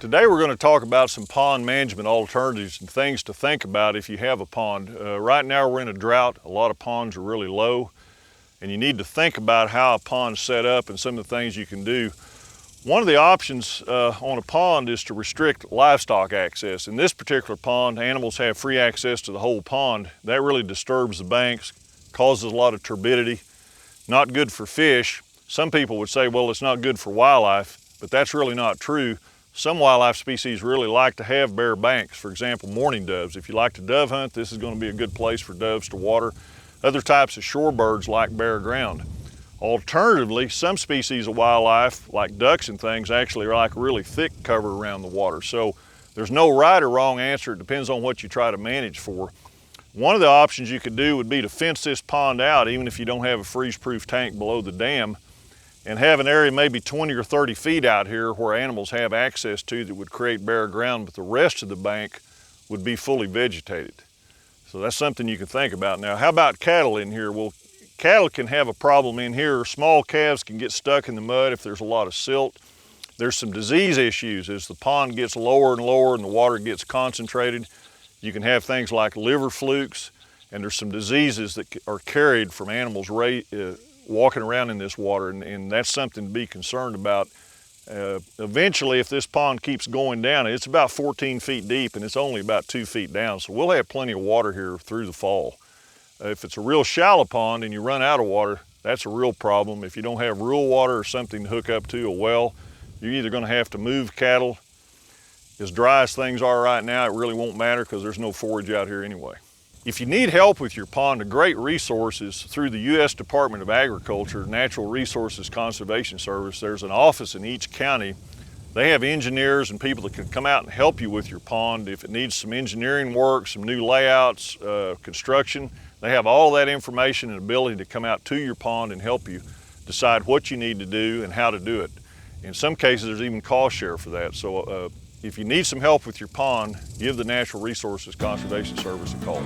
Today we're going to talk about some pond management alternatives and things to think about if you have a pond. Right now we're in a drought. A lot of ponds are really low, and you need to think about how a pond's set up and some of the things you can do. One of the options on a pond is to restrict livestock access. In this particular pond, animals have free access to the whole pond. That really disturbs the banks, causes a lot of turbidity, not good for fish. Some people would say, well, it's not good for wildlife, but that's really not true. Some wildlife species really like to have bare banks. For example, mourning doves. If you like to dove hunt, this is going to be a good place for doves to water. Other types of shorebirds like bare ground. Alternatively, some species of wildlife, like ducks and things, actually like really thick cover around the water. So there's no right or wrong answer. It depends on what you try to manage for. One of the options you could do would be to fence this pond out, even if you don't have a freeze-proof tank below the dam, and have an area maybe 20 or 30 feet out here where animals have access to that would create bare ground, but the rest of the bank would be fully vegetated. So that's something you can think about. Now, how about cattle in here? Well, cattle can have a problem in here. Small calves can get stuck in the mud if there's a lot of silt. There's some disease issues as the pond gets lower and lower and the water gets concentrated. You can have things like liver flukes, and there's some diseases that are carried from animals walking around in this water, and that's something to be concerned about. Eventually, if this pond keeps going down, it's about 14 feet deep and it's only about 2 feet down, so we'll have plenty of water here through the fall. If it's a real shallow pond and you run out of water, that's a real problem. If you don't have rural water or something to hook up to a well, you're either going to have to move cattle. As dry as things are right now, it really won't matter because there's no forage out here anyway. If you need help with your pond, a great resource is through the U.S. Department of Agriculture, Natural Resources Conservation Service. There's an office in each county. They have engineers and people that can come out and help you with your pond. If it needs some engineering work, some new layouts, construction, they have all that information and ability to come out to your pond and help you decide what you need to do and how to do it. In some cases, there's even cost share for that. So if you need some help with your pond, give the Natural Resources Conservation Service a call.